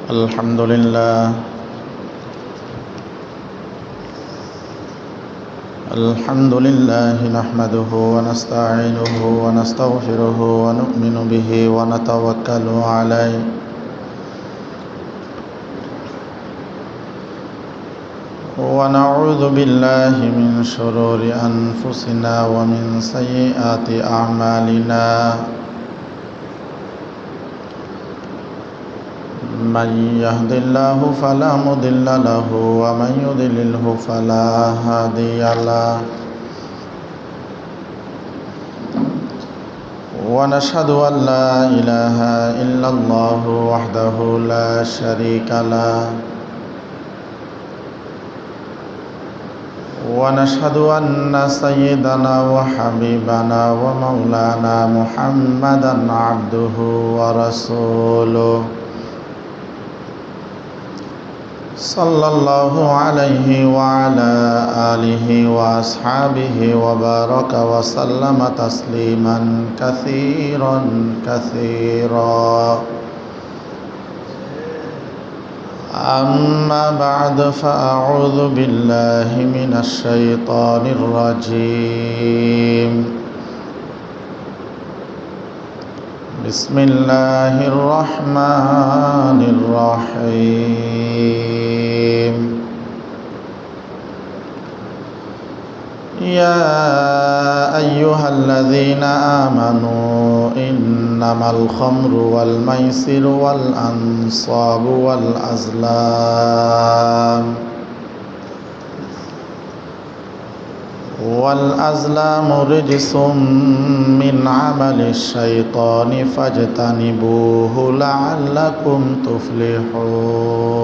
الحمد لله نحمده ونستعينه ونستغفره ونؤمن به ونتوكل عليه ونعوذ بالله من شرور أنفسنا ومن سيئات أعمالنا من يهد الله فلا مضل له ومن يضلله فلا هادي له ونشهد أن لا إله إلا الله وحده لا شريك له ونشهد أن سيدنا وحبيبنا ومولانا محمدا عبده ورسوله صلى الله عليه وعلى آله وأصحابه وبارك وسلم تسليما كثيرا كثيرا أما بعد فأعوذ بالله من الشيطان الرجيم بسم الله الرحمن الرحيم يا أيها الذين آمنوا إنما الخمر والميسر والأنصاب والأزلام رجس من عمل الشيطان فاجتنبوه لعلكم تفلحون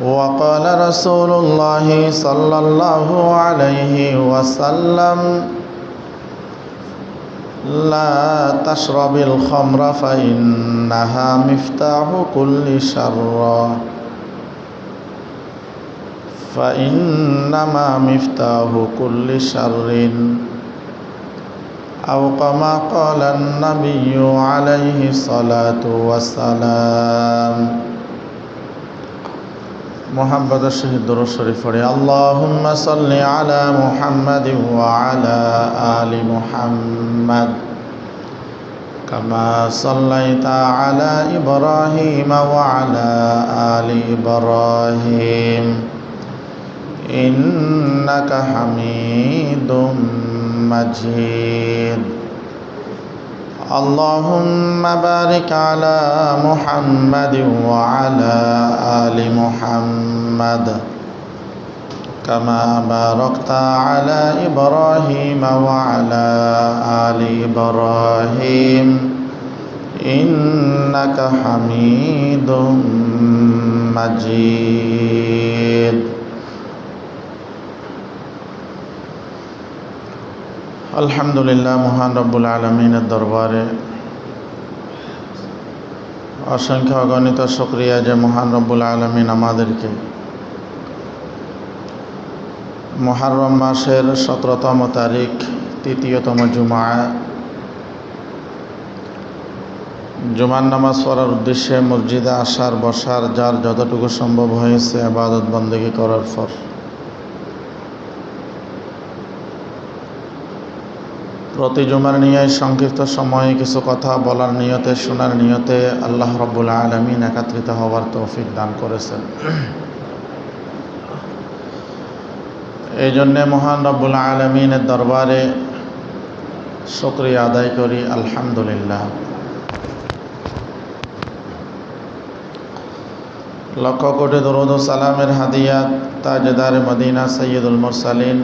وقال رسول الله صلى الله عليه وسلم لا تشرب الخمر فإنها مفتاح كل شر فإنما مفتاح كل شر أو كما قال النبي عليه الصلاة والسلام محمد الشهيد الشريف اللهم صل على محمد وعلى آل محمد كما صليت على إبراهيم وعلى آل إبراهيم إنك حميد مجيد اللهم بارك على محمد وعلى آل محمد كما باركت على إبراهيم وعلى آل إبراهيم إنك حميد مجيد আলহামদুলিল্লাহ মহান রব্বুল আলমিনের দরবারে অসংখ্য অগণিত শুকরিয়া যে মহান রব্বুল আলমিন আমাদেরকে মুহররম মাসের 17তম তারিখ তৃতীয়তম জুমার নামাজ পড়ার উদ্দেশ্যে মসজিদে আসার বসার যার যতটুকু সম্ভব হয়েছে ইবাদত বন্দেগী করার পর প্রতি জুমার নিয়ে সংক্ষিপ্ত সময়ে কিছু কথা বলার নিয়তে শোনার নিয়তে আল্লাহ রাব্বুল আলামিন একত্রিত হওয়ার তৌফিক দান করেছেন। এই জন্যে মহান রব্বুল আলামিনের দরবারে শুকরিয়া আদায় করি আলহামদুলিল্লাহ। লক্ষ কোটি দরুদ ও সালামের হাদিয়াত তাজদার মদিনা সৈয়দুল মুরসালিন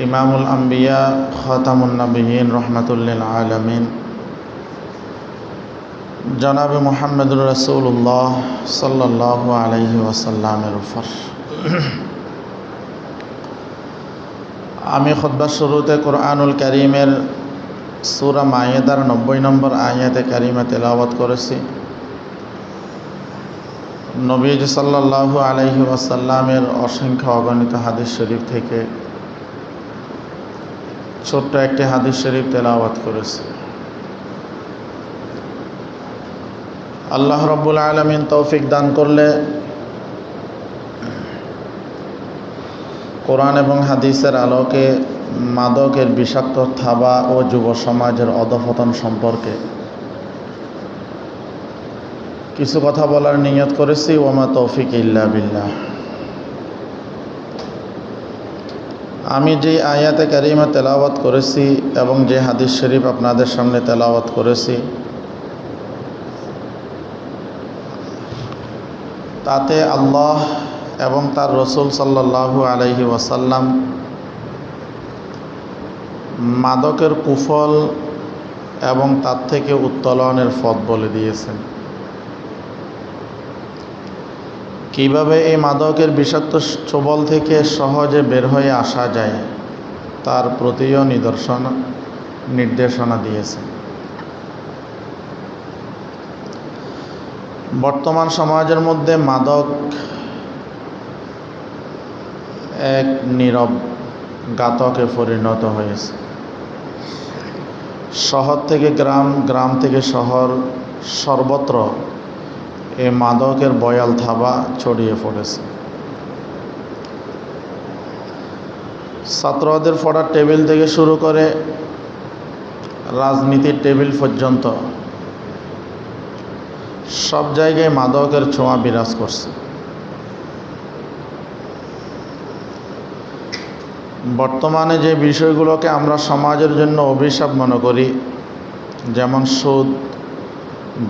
ইমামুল আম্বিয়া খাতামুন নবিয়্যিন রহমাতুল্লিল আলামিন জনাব মুহাম্মদুর রাসূলুল্লাহ সাল্লাল্লাহু আলাইহি ওয়াসাল্লামের উপর। আমি খুতবার শুরুতে কোরআনুল কারীমের সূরা মায়েদার 90 নম্বর আয়াতে কারিমা তেলাওয়াত করেছি। নবীজি সাল্লাল্লাহু আলাইহি ওয়াসাল্লামের অসংখ্য অগণিত হাদিস শরীফ থেকে ছোট্ট একটি হাদিস শরীফ তেলাওয়াত করেছি। আল্লাহ রাব্বুল আলামিন তৌফিক দান করলে কোরআন এবং হাদিসের আলোকে মাদকের বিষাক্ত থাবা ও যুব সমাজের অধঃপতন সম্পর্কে কিছু কথা বলার নিয়ত করেছি। ওমা তৌফিক ইল্লা বিল্লাহ। আমি যে আয়াতে কারিমা তেলাওয়াত করেছি এবং যে হাদিস শরীফ আপনাদের সামনে তেলাওয়াত করেছি, তাতে আল্লাহ এবং তার রসুল সাল্লাল্লাহু আলাইহি ওয়াসাল্লাম মাদকের কুফল এবং তার থেকে উত্তোলনের পথ বলে দিয়েছেন। কিভাবে এই মাদকের বিষাক্ত ছোবল থেকে সহজে বের হয়ে আসা যায় তার প্রতিও নির্দেশনা দিয়েছেন। বর্তমান সমাজের মধ্যে মাদক এক নীরব ঘাতকে পরিণত হয়েছে। শহর থেকে গ্রাম, গ্রাম থেকে শহর, সর্বত্র এই মাদকের বয়াল থাবা ছড়িয়ে পড়েছে। ছাত্রদের পড়ার টেবিল থেকে শুরু করে রাজনীতির টেবিল পর্যন্ত সব জায়গায় মাদকের ছোঁয়া বিরাজ করছে। বর্তমানে যে বিষয়গুলোকে আমরা সমাজের জন্য অভিশাপ মনে করি, যেমন সুদ,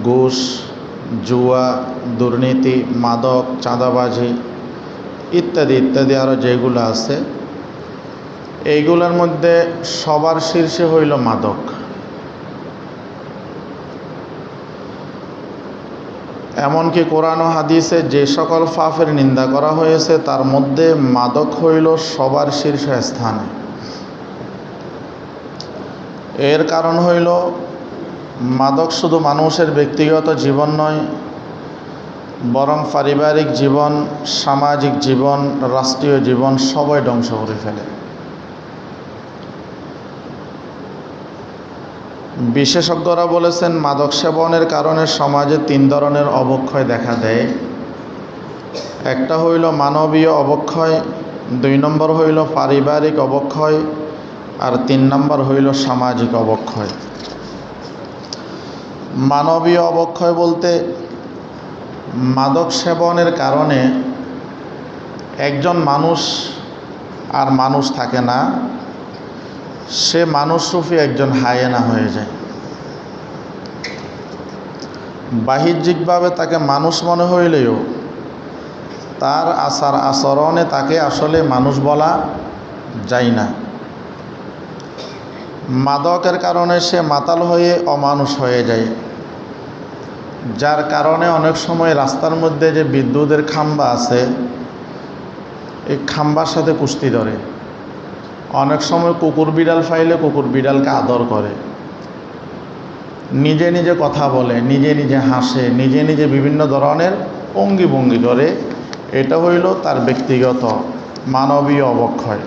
ঘুষ, জুয়া, দুর্নীতি, মাদক, চাঁদাবাজি ইত্যাদি ইত্যাদি আরও যেগুলো আছে, এইগুলোর মধ্যে সবার শীর্ষে হইল মাদক। এমনকি কোরআন ও হাদিসে যে সকল পাপের নিন্দা করা হয়েছে তার মধ্যে মাদক হইল সবার শীর্ষ স্থানে। এর কারণ হইল মাদক শুধু মানুষের ব্যক্তিগত জীবন নয়, বরং পারিবারিক জীবন, সামাজিক জীবন, রাষ্ট্রীয় জীবন সবই ধ্বংস করে ফেলে। বিশেষজ্ঞরা বলেছেন মাদক সেবনের কারণে সমাজে 3 ধরনের অবক্ষয় দেখা দেয়। একটা হইল মানবীয় অবক্ষয়, 2 নম্বর হইল পারিবারিক অবক্ষয়, আর 3 নম্বর হইল সামাজিক অবক্ষয়। মানবীয় অবক্ষয় বলতে মাদক সেবনের কারণে একজন মানুষ আর মানুষ থাকে না, সে মানুষরূপী একজন হায়েনা হয়ে যায়। বাহ্যিকভাবে তাকে মানুষ মনে হইলেও তার আচার আচরণে তাকে আসলে মানুষ বলা যায় না। মাদকের কারণে সে মাতাল হয়ে অমানুষ হয়ে যায়, যার কারণে অনেক সময় রাস্তার মধ্যে যে বিদ্যুতের খাম্বা আছে, এই খাম্বার সাথে কুস্তি ধরে। অনেক সময় কুকুর বিড়াল পাইলে কুকুর বিড়ালকে আদর করে, নিজে নিজে কথা বলে, নিজে নিজে হাসে, নিজে নিজে বিভিন্ন ধরনের অঙ্গি ভঙ্গি করে। এটা হইল তার ব্যক্তিগত মানবীয় অবক্ষয়।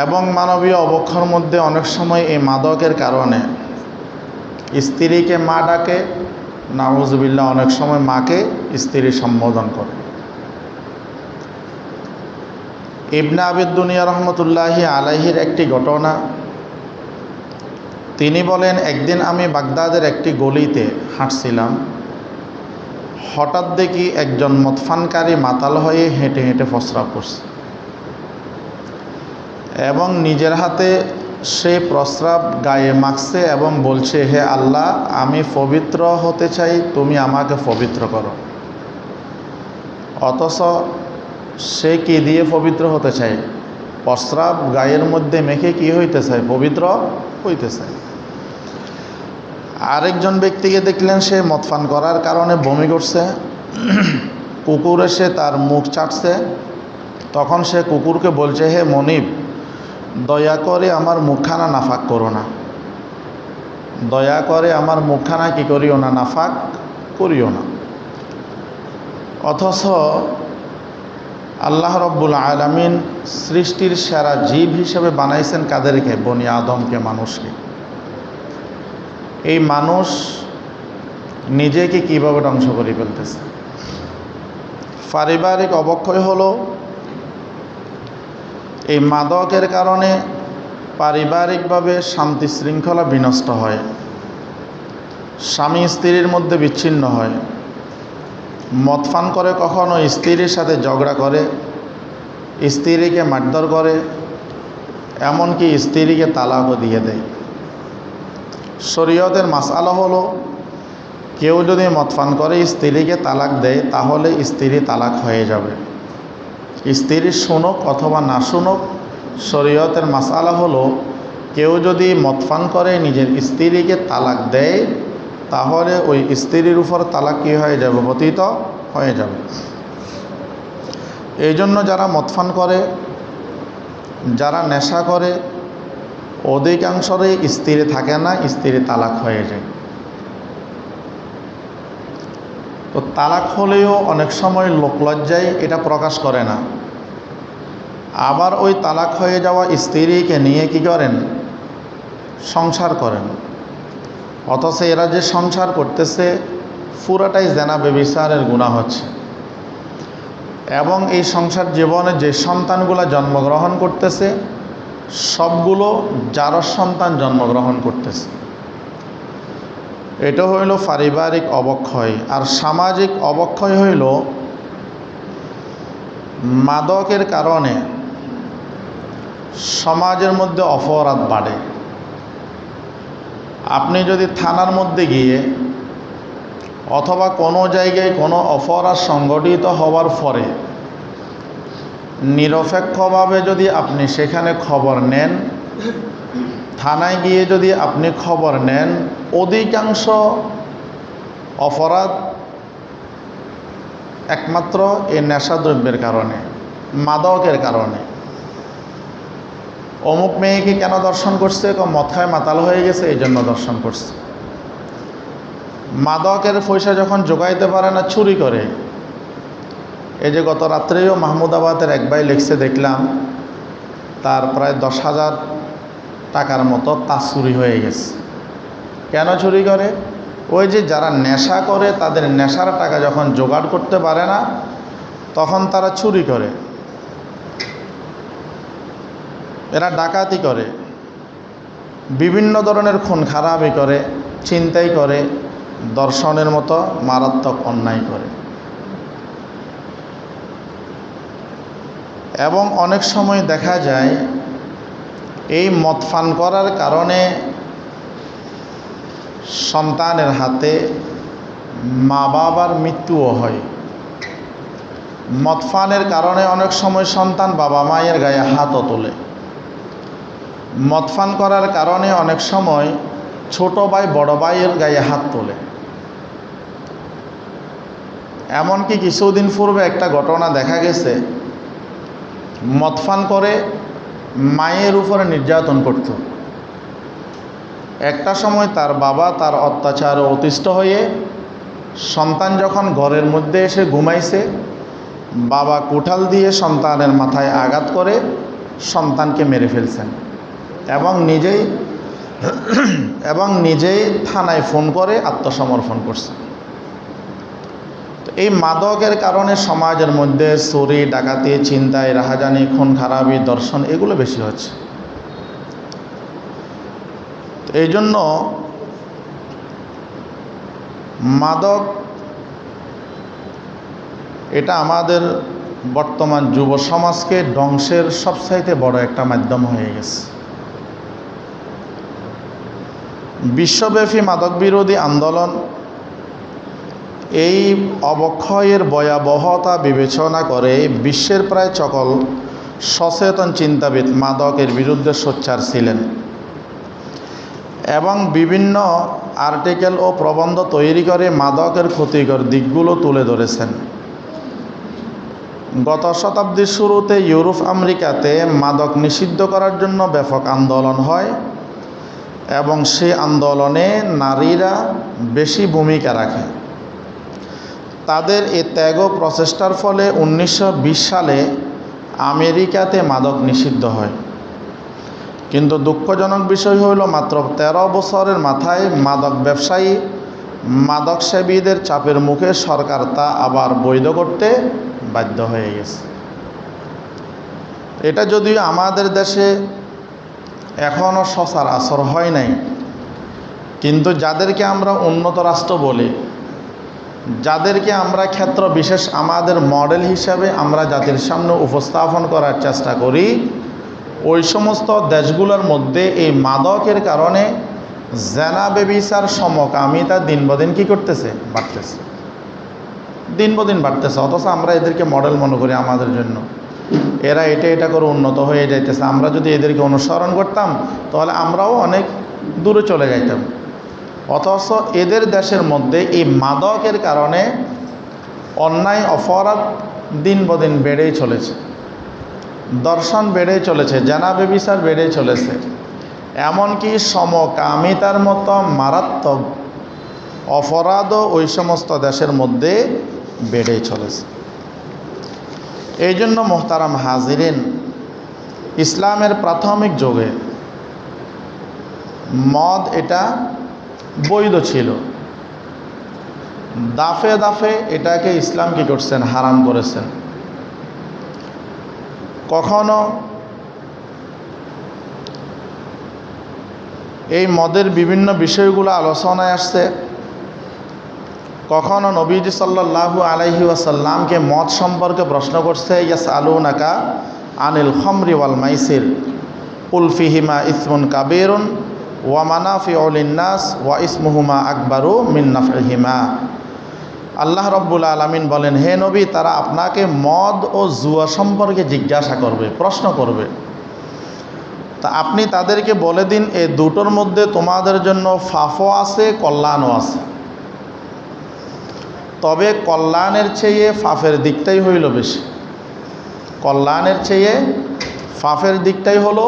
এবং মানবীয় অবক্ষয়ের মধ্যে অনেক সময় এই মাদকের কারণে স্ত্রীকে মা ডাকে, নাউজুবিল্লাহ, অনেক সময় মাকে স্ত্রী সম্বোধন করে। ইবনে আবিদ দুনিয়া রহমতুল্লাহি আলাইহির একটি ঘটনা, তিনি বলেন, একদিন আমি বাগদাদের একটি গলিতে হাঁটছিলাম, হঠাৎ দেখি একজন মদপানকারী মাতাল হয়ে হেঁটে হেঁটে প্রস্রাব করছে এবং নিজের হাতে সে প্রস্রাব গায়ে মাখছে এবং বলছে, হে আল্লাহ, আমি পবিত্র হতে চাই, তুমি আমাকে পবিত্র করো। অথচ সে কি দিয়ে পবিত্র হতে চায়? প্রস্রাব গায়ের মধ্যে মেখে কি হইতে চায়? পবিত্র হইতে চায়। আরেকজন ব্যক্তিকে দেখলেন, সে মদপান করার কারণে বমি করছে, কুকুর এসে তার মুখ চাটছে। তখন সে কুকুরকে বলছে, হে মনিব, দয়া করে আমার মুখখানা নাফাক করো না, দয়া করে আমার মুখখানা কি করিও না, নাফাক করিও না। অথচ আল্লাহ রব্বুল আলামিন সৃষ্টির সেরা জীব হিসেবে বানাইছেন কাদেরকে? বনি আদমকে, মানুষকে। এই মানুষ নিজেকে কিভাবে ধ্বংস করে ফেলতেছে? পারিবারিক অবক্ষয় হলো এই মাদকের কারণে পারিবারিকভাবে শান্তি শৃঙ্খলা বিনষ্ট হয়, স্বামী স্ত্রীর মধ্যে বিচ্ছিন্ন হয়, মদ পান করে কখনো স্ত্রীর সাথে ঝগড়া করে, স্ত্রীকে মারধর করে, এমনকি স্ত্রীকে তালাকও দিয়ে দেয়। শরীয়তের মাসআলা হলো কেউ যদি মদ পান করে স্ত্রীকে তালাক দেয় তাহলে স্ত্রী তালাক হয়ে যাবে। স্ত্রী শুনুক অথবা না শুনুক, শরীয়তের মাসআলা হলো কেউ যদি মদ পান করে নিজের স্ত্রীকে তালাক দেয় তাহলে ওই স্ত্রীর উপর তালাক কী হয়ে যাবে? পতিত হয়ে যাবে। এই জন্য যারা মদ পান করে, যারা নেশা করে, অধিকাংশরই স্ত্রী থাকে না, স্ত্রী তালাক হয়ে যায়। তো তালাক হলেও অনেক সময় লোকলজ্জায় এটা প্রকাশ করে না, আবার ওই তালাক হয়ে যাওয়া স্ত্রীকে নিয়ে কি করেন? সংসার করেন। অথচ এরা যে সংসার করতেছে পুরাটাই জেনা ব্যভিচারের গুনাহ হচ্ছে, এবং এই সংসার জীবনে যে সন্তানগুলো জন্মগ্রহণ করতেছে সবগুলো জারজ সন্তান জন্মগ্রহণ করতেছে। এটা হইল পারিবারিক অবক্ষয়। আর সামাজিক অবক্ষয় হইল মাদকের কারণে সমাজের মধ্যে অপরাধ বাড়ে। আপনি যদি থানার মধ্যে গিয়ে অথবা কোনো জায়গায় কোনো অপরাধ সংগঠিত হওয়ার পরে নিরপেক্ষভাবে যদি আপনি সেখানে খবর নেন, থানায় গিয়ে যদি আপনি খবর নেন, অধিকাংশ অপরাধ একমাত্র এই নেশাদ্রব্যের কারণে, মাদকের কারণে। অমুক মেয়েকে কেন দর্শন করছে? মদ খায় মাতাল হয়ে গেছে, এই জন্য দর্শন করছে। মাদকের পয়সা যখন জোগাইতে পারে না, চুরি করে। এই যে গত রাত্রেও মাহমুদাবাদের এক ভাই লিখছে, দেখলাম তার প্রায় 10,000 টাকার মতো তাস চুরি হয়ে গেছে। কেন চুরি করে? ওই যে যারা নেশা করে তাদের নেশার টাকা যখন জোগাড় করতে পারে না তখন তারা চুরি করে, এরা ডাকাতি করে, বিভিন্ন ধরনের খুন খারাপি করে, ছিনতাই করে, ধর্ষণের মতো মারাত্মক অন্যায় করে। এবং অনেক সময় দেখা যায় এই মদ পান করার কারণে সন্তানের হাতে মা বাবার মৃত্যুও হয়। মদ পানের কারণে অনেক সময় সন্তান বাবা মায়ের গায়ে হাতও তোলে। মদ পান করার কারণে অনেক সময় ছোট ভাই বড় ভাইয়ের গায়ে হাত তোলে। এমনকি কিছুদিন পূর্বে একটা ঘটনা দেখা গেছে, মদ পান করে মায়ের উপরে নির্যাতন করত। একটা সময় তার বাবা তার অত্যাচারে অতিষ্ঠ হয়ে সন্তান যখন ঘরের মধ্যে এসে ঘুমাইছে, বাবা কোঠাল দিয়ে সন্তানের মাথায় আঘাত করে সন্তানকে মেরে ফেলছেন এবং নিজেই থানায় ফোন করে আত্মসমর্পণ করছেন। এই মাদকের কারণে সমাজের মধ্যে চুরি, ডাকাতি, ছিনতাই, রাহাজানি, খুন খারাপি, ধর্ষণ এগুলো বেশি হচ্ছে। এই জন্য মাদক এটা আমাদের বর্তমান যুব সমাজকে ধ্বংসের সবচাইতে বড় একটা মাধ্যম হয়ে গেছে। বিশ্বব্যাপী মাদক বিরোধী আন্দোলন এই অবক্ষয়ের ভয়াবহতা বিবেচনা করে বিশ্বের প্রায় সকল সচেতন চিন্তাবিদ মাদকের বিরুদ্ধে সোচ্চার ছিলেন এবং বিভিন্ন আর্টিকেল ও প্রবন্ধ তৈরি করে মাদকের ক্ষতিকর দিকগুলো তুলে ধরেছেন। গত শতাব্দীর শুরুতে ইউরোপ আমেরিকাতে মাদক নিষিদ্ধ করার জন্য ব্যাপক আন্দোলন হয় এবং সেই আন্দোলনে নারীরা বেশি ভূমিকা রাখে। তাদের এই ত্যাগ ও প্রচেষ্টার ফলে 1920 সালে আমেরিকাতে মাদক নিষিদ্ধ হয়। কিন্তু দুঃখজনক বিষয় হইল মাত্র 13 বছরের মাথায় মাদক ব্যবসায়ী মাদক সেবীদের চাপের মুখে সরকার তা আবার বৈধ করতে বাধ্য হয়ে গেছে। এটা যদিও আমাদের দেশে এখনও সচরাচর হয় নাই, কিন্তু যাদেরকে আমরা উন্নত রাষ্ট্র বলি, যাদেরকে আমরা ক্ষেত্র বিশেষ আমাদের মডেল হিসাবে আমরা জাতির সামনে উপস্থাপন করার চেষ্টা করি, ওই সমস্ত দেশগুলোর মধ্যে এই মাদকের কারণে জেনা বেবিচার সমকামিতা দিন বদিন কী করতেছে? বাড়তেছে, দিন বদিন বাড়তেছে। অথচ আমরা এদেরকে মডেল মনে করি আমাদের জন্য। এরা এটা করে উন্নত হয়ে যাইতেছে। আমরা যদি এদেরকে অনুসরণ করতাম তাহলে আমরাও অনেক দূরে চলে যাইতাম। অথচ এদের দেশের মধ্যে এই মাদকের কারণে অন্যায় অপরাধ দিন বদিন বেড়েই চলেছে, দর্শন বেড়েই চলেছে, জেনা বেবিচার বেড়েই চলেছে। এমনকি সমকামিতার মতো মারাত্মক অপরাধও ওই সমস্ত দেশের মধ্যে বেড়েই চলেছে। এই জন্য মোহতারাম হাজিরিন, ইসলামের প্রাথমিক যুগে মদ এটা বৈধ ছিল। দাফে দাফে এটাকে ইসলাম কি করছেন? হারাম করেছেন। কখনো এই মদের বিভিন্ন বিষয়গুলো আলোচনায় আসছে। কখনো নবীজি সাল্লাল্লাহু আলাইহি ওয়াসাল্লামকে মদ সম্পর্কে প্রশ্ন করছে, ইয়াসআলুনাকা আনিল খামরি ওয়াল মাইসির কুল ফিহিমা ইসমুন কাবীরুন ওয়া মানাফিউ লিন্নাস ওয়া ইসমুহুমা আকবারু মিন নাফইহিমা। আল্লাহ রাব্বুল আলামিন বলেন, হে নবী, তারা আপনাকে মদ ও জুয়া সম্পর্কে জিজ্ঞাসা করবে, প্রশ্ন করবে। তা আপনি তাদেরকে বলে দিন, এই দুটোর মধ্যে তোমাদের জন্য ফাফও আছে, কল্যাণও আছে। তবে কল্যাণের চেয়ে ফাফের দিকটাই হইল বেশি, কল্যাণের চেয়ে ফাফের দিকটাই হলো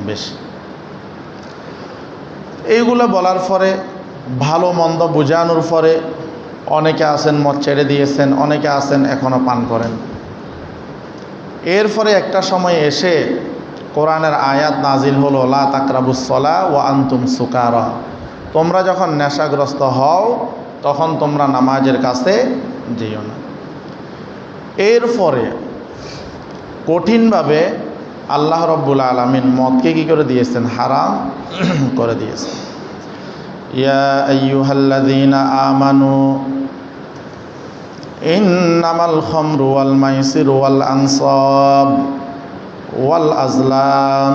বেশি। এইগুলো বলার পরে, ভালো মন্দ বোঝানোর পরে অনেকে আছেন মদ ছেড়ে দিয়েছেন, অনেকে আছেন এখনও পান করেন। এরপরে একটা সময় এসে কোরআনের আয়াত নাজিল হলো, লা তাকরাবুস সালাহ ওয়া আনতুম সুকারা। তোমরা যখন নেশাগ্রস্ত হও তখন তোমরা নামাজের কাছে যেও না। এরপরে কঠিনভাবে আল্লাহ রাব্বুল আলামিন মদকে কী করে দিয়েছেন? হারাম করে দিয়েছেন। ইয়া আইয়ুহাল্লাযীনা আমানু ইন্নামাল খামরু ওয়াল মাইসিরু ওয়াল আনসাব ওয়াল আজলাম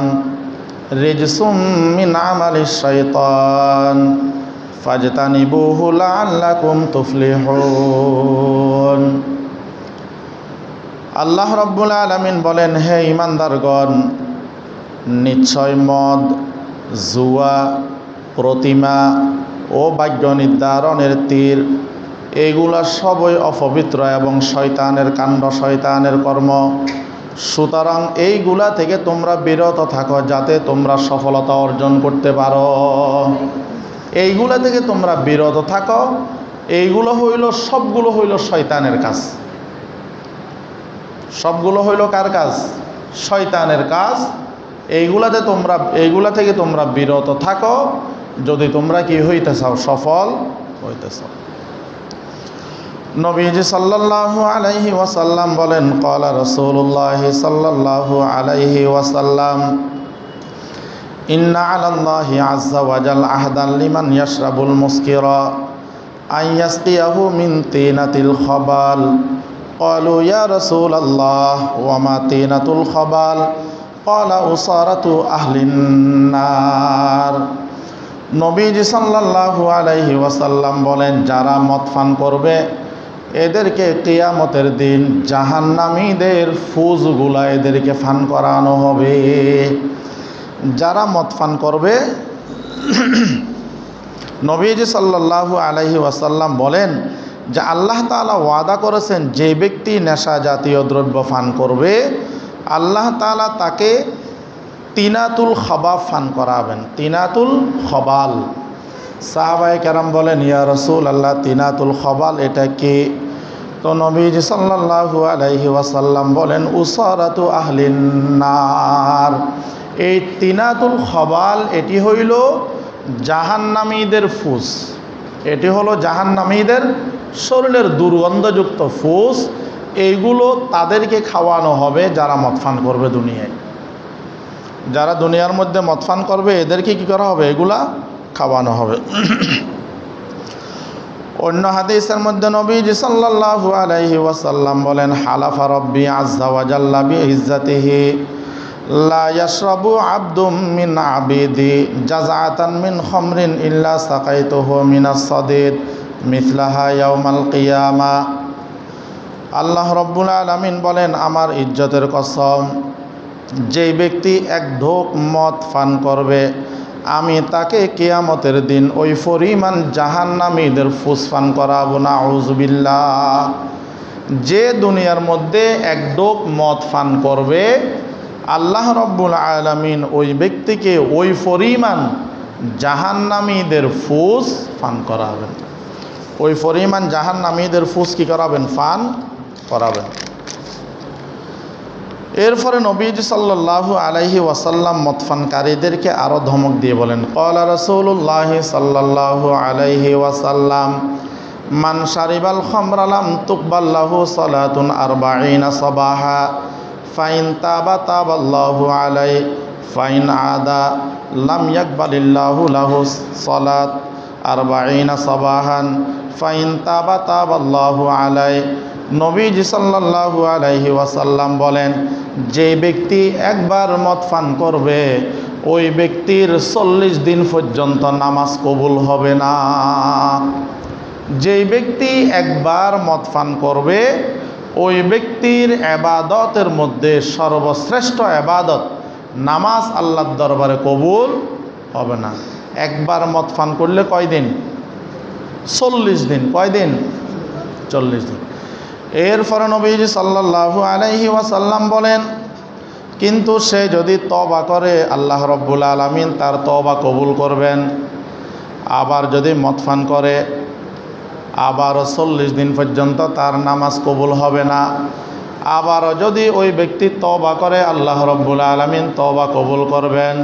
রিজসুম মিন আমালিশ শাইতান ফাজতানিবুহু লাআল্লাকুম তুফলিহুন। আল্লাহ রাব্বুল আলামিন বলেন, হে ঈমানদারগণ, নিশ্চয় মদ, জুয়া, প্রতিমা ও ভাগ্য নির্ধারণের তীর এগুলা সবই অপবিত্র এবং শয়তানের কাণ্ড, শয়তানের কর্ম। সুতরাং এইগুলা থেকে তোমরা বিরত থাকো যাতে তোমরা সফলতা অর্জন করতে পারো। এইগুলা থেকে তোমরা বিরত থাকো। এইগুলো হইল, সবগুলো হইল শয়তানের কাজ। সবগুলো হইল কার কাজ? শয়তানের কাজ। এইগুলা থেকে তোমরা বিরত থাকো যদি তোমরা কি হইতে চাও? সফল হইতে চাও। নবীজি সাল্লাল্লাহু আলাইহি ওয়াসাল্লাম বলেন, ক্বালা রাসূলুল্লাহ সাল্লাল্লাহু আলাইহি ওয়াসাল্লাম, ইন্না আলাল্লাহি আযজা ওয়া জাল আহদান লিমান ইয়াশরাবুল মুসকিরা আন ইয়াসকিয়াহু মিন তিনাতিল খাবাল। ক্বালু ইয়া রাসূলাল্লাহ ওয়া মা তিনাতুল খাবাল? ক্বালা উসারাতু আহলিন নার। নবীজি সাল্লাল্লাহু আলাইহি ওয়াসাল্লাম বলেন, যারা মদ পান করবে এদেরকে কিয়ামতের দিন জাহান্নামীদের ফুজগুলা এদেরকে পান করানো হবে। যারা মদ পান করবে, নবীজি সাল্লাল্লাহু আলাইহি ওয়াসাল্লাম বলেন যে আল্লাহ তাআলা ওয়াদা করেছেন, যে ব্যক্তি নেশা জাতীয় দ্রব্য পান করবে আল্লাহ তাআলা তাকে তিনাতুল খবাব পান করাবেন। তিনাতুল খবাল। সাহাবায়ে কেরাম বলেন, ইয়া রাসূল আল্লাহ, তিনাতুল খবাল এটা কি? তো নবীজি সাল্লাল্লাহু আলাইহি ওয়াসাল্লাম বলেন উসারাতু আহলিন নার, এই তিনাতুল খবাল এটি হইল জাহান্নামীদের ফুস। এটি হলো জাহান্নামীদের শরীরের দুর্গন্ধযুক্ত ফুস। এইগুলো তাদেরকে খাওয়ানো হবে যারা মদপান করবে দুনিয়ায়। যারা দুনিয়ার মধ্যে মদপান করবে এদেরকে কি করা হবে? এগুলা খাওয়ানো হবে। অন্য হাদিসের মধ্যে নবীজি সাল্লাল্লাহু আলাইহি ওয়াসাল্লাম বলেন হালাফা রব্বি আযজা ওয়া জাল্লা বিইজ্জাতিহি লা ইয়াশরাবু আবদুম মিন আবিদি জাযআতান মিন খামরিন ইল্লা সাকাইতুহু মিনাস সাদিদ মিথলাহা ইয়াউমাল কিয়ামা। আল্লাহ রব্বুল আলামিন বলেন, আমার ইজ্জতের কসম, যেই ব্যক্তি এক ঢোক মদ পান করবে আমি তাকে কিয়ামতের দিন ওই পরিমাণ জাহান্নামীদের ফুস পান করাবো। নাউযুবিল্লাহ। যে দুনিয়ার মধ্যে এক ঢোক মদ পান করবে আল্লাহ রব্বুল আলামিন ওই ব্যক্তিকে ওই পরিমাণ জাহান্নামীদের ফুস পান করাবেন। ওই পরিমাণ জাহান্নামীদের ফুস কি করাবেন? পান করাবেন। এরপরে নবীজি সাল্লাল্লাহু আলাইহি ওয়াসাল্লাম মদপানকারীদেরকে আরও ধমক দিয়ে বলেন, ক্বালা রাসূলুল্লাহ সাল্লাল্লাহু আলাইহি ওয়াসাল্লাম মান শারিবাল খামরা লাম তুকবাল লাহু সালাতুন 40 সাবাহা ফাইন তাবা তাবাল্লাহু আলাইহি ফাইন আদা লাম ইয়াকবালিল্লাহু লাহু সালাত 40 সাবাহান ফাইন তাবা তাবাল্লাহু আলাইহি। নবীজি সাল্লাল্লাহু আলাইহি ওয়াসাল্লাম বলেন, যে ব্যক্তি একবার মদ পান করবে ওই ব্যক্তির 40 দিন পর্যন্ত নামাজ কবুল হবে না। যেই ব্যক্তি একবার মদ পান করবে ওই ব্যক্তির ইবাদতের মধ্যে সর্বশ্রেষ্ঠ ইবাদত নামাজ আল্লাহর দরবারে কবুল হবে না। একবার মদ পান করলে কয় দিন? 40 দিন। কয় দিন? 40 দিন। এরপরে নবীজি সাল্লাল্লাহু আলাইহি ওয়াসাল্লাম বলেন, কিন্তু সে যদি তওবা করে আল্লাহ রব্বুল আলামিন তার তওবা কবুল করবেন। আবার যদি মদ পান করে আবারও 40 দিন পর্যন্ত তার নামাজ কবুল হবে না। আবারও যদি ওই ব্যক্তি তওবা করে আল্লাহ রব্বুল আলামিন তওবা কবুল করবেন।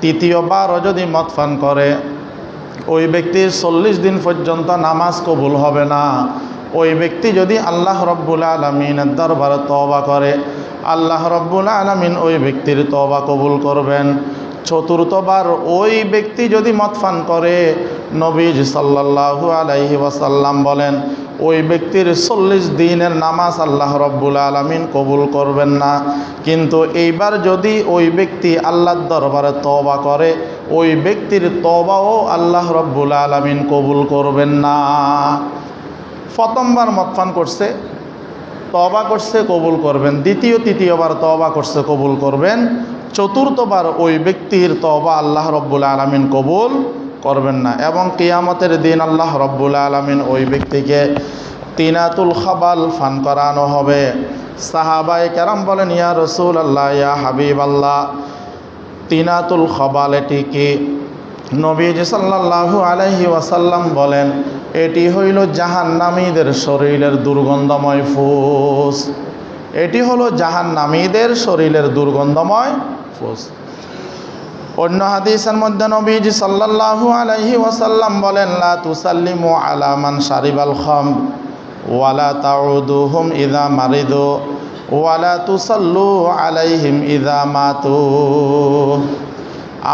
তৃতীয়বারও যদি মদ পান করে ওই ব্যক্তির 40 দিন পর্যন্ত নামাজ কবুল হবে না। ওই ব্যক্তি যদি আল্লাহ রব্বুল আলামিনের দরবারে তওবা করে আল্লাহ রব্বুল আলামিন ওই ব্যক্তির তওবা কবুল করবেন। চতুর্থবার ওই ব্যক্তি যদি মদ পান করে নবীজি সাল্লাল্লাহু আলাইহি ওয়াসাল্লাম বলেন, ওই ব্যক্তির 40 দিনের নামাজ আল্লাহ রব্বুল আলামিন কবুল করবেন না। কিন্তু এইবার যদি ওই ব্যক্তি আল্লাহর দরবারে তওবা করে ওই ব্যক্তির তওবাও আল্লাহ রব্বুল আলামিন কবুল করবেন না। প্রথমবার মদ পান করছে, তওবা করছে, কবুল করবেন। তৃতীয়বার তওবা করছে, কবুল করবেন। চতুর্থবার ওই ব্যক্তির তওবা আল্লাহ রব্বুল আলামিন কবুল করবেন না। এবং কিয়ামতের দিন আল্লাহ রব্বুল আলামিন ওই ব্যক্তিকে তিনাতুল খাবাল পান করানো হবে। সাহাবায়ে কেরাম বলেন, ইয়া রাসূলুল্লাহ, ইয়া হাবিবাল্লাহ, তিনাতুল খাবাল এটি কি? নবীজি সাল্লাল্লাহু আলাইহি ওয়াসাল্লাম বলেন, এটি হইল জাহান্নামীদের শরীরের দুর্গন্ধময় ফুস। এটি হলো জাহান্নামীদের শরীরের দুর্গন্ধময় ফুস। অন্য হাদিসের মধ্যে নবীজি সাল্লাল্লাহু আলাইহি ওয়াসাল্লাম বলেন, লা তুসাল্লিমু আলা মান শারিবাল খামর ওয়ালা তাউদুহুম ইযা মারিদু ওয়ালা তুসাল্লু আলাইহিম ইযা মাতু।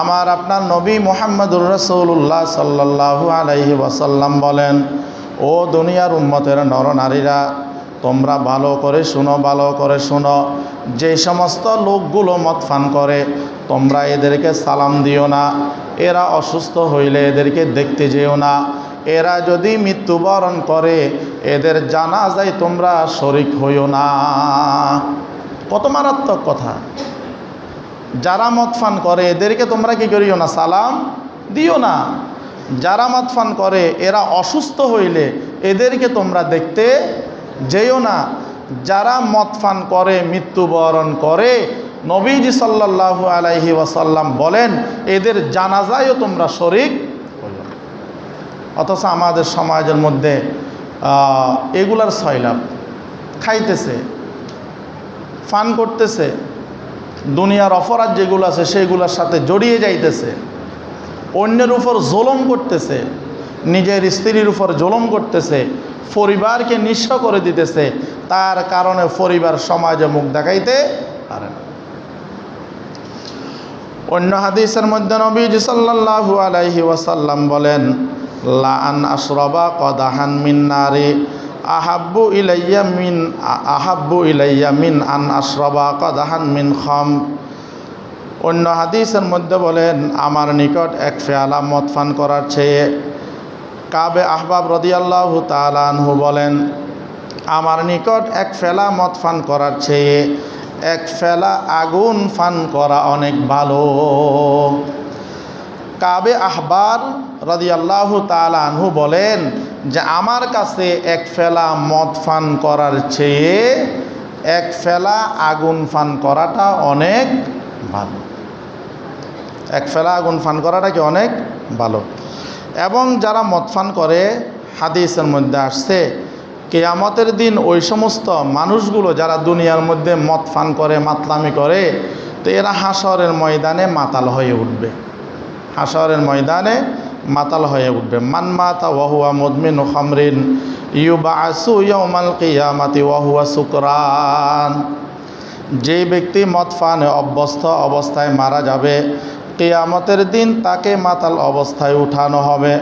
আমার আপনার নবী মুহাম্মদুর রাসূলুল্লাহ সাল্লাল্লাহু আলাইহি ওয়াসাল্লাম বলেন, ও দুনিয়ার উম্মতের নরনারীরা, তোমরা ভালো করে শুনো, ভালো করে শুনো। যে সমস্ত লোকগুলো মদ পান করে তোমরা এদেরকে সালাম দিও না। এরা অসুস্থ হইলে এদেরকে দেখতে যেও না। এরা যদি মৃত্যুবরণ করে এদের জানাজায় তোমরা শরীক হইও না। কত মারাত্মক কথা! যারা মদ পান করে এদেরকে তোমরা কি করিও না? সালাম দিও না। যারা মদ পান করে এরা অসুস্থ হইলে এদেরকে তোমরা দেখতে যেও না। যারা মদ পান করে মৃত্যুবরণ করে নবীজি সাল্লাল্লাহু আলাইহি ওয়াসাল্লাম বলেন এদের জানাজায়ও তোমরা শরীক হইও না। অথচ আমাদের সমাজের মধ্যে এগুলার সয়লাভ খাইতেছে, ফান করতেছে, দুনিয়ার অপরাধ যেগুলো আছে সেগুলোর সাথে জড়িয়ে যাইতেছে, অন্যের উপর জুলুম করতেছে, নিজের স্ত্রীর উপর জুলুম করতেছে, পরিবারকে নিঃস্ব করে দিতেছে, তার কারণে পরিবার সমাজে মুখ দেখাইতে পারে না। অন্য হাদিসের মধ্যে নবীজি সাল্লাল্লাহু আলাইহি ওয়াসাল্লাম বলেন, লা আন আশরাবা কদাহান মিন নারি আহাব্বু ইলাইয়া মিন আন আশরাবা কদাহান মিন খাম। অন্য হাদিসের মধ্যে বলেন, আমার নিকট এক পেয়ালা মদ পান করার চেয়ে, কাবে আহবাব রাদিয়াল্লাহু তাআলা আনহু বলেন, আমার নিকট এক ফেলা মদ পান করার চেয়ে এক ফেলা আগুন পান করা অনেক ভালো। কাবে আহবার রাদিয়াল্লাহু তাআলা আনহু বলেন যে আমার কাছে এক ফেলা মদ পান করার চেয়ে এক ফেলা আগুন পান করাটা অনেক ভালো। এক ফেলা আগুন পান করাটা কি অনেক ভালো। এবং যারা মদ পান করে, হাদিসের মধ্যে আসছে কিয়ামতের দিন ওই সমস্ত মানুষগুলো যারা দুনিয়ার মধ্যে মদ পান করে, মাতলামি করে, তো এরা হাসরের ময়দানে মাতাল হয়ে উঠবে। হাসরের ময়দানে মাতাল হয়ে উঠবে। মান মাতা ওয়াহুয়া মুদমিনু খামরিন ইউবাসু ইয়াউমাল কিয়ামাতি ওয়াহুয়া সুকরান। যে ব্যক্তি মদ পানে অভ্যস্ত অবস্থায় মারা যাবে, কিয়ামতের দিন তাকে মাতাল অবস্থায় উঠানো হবে।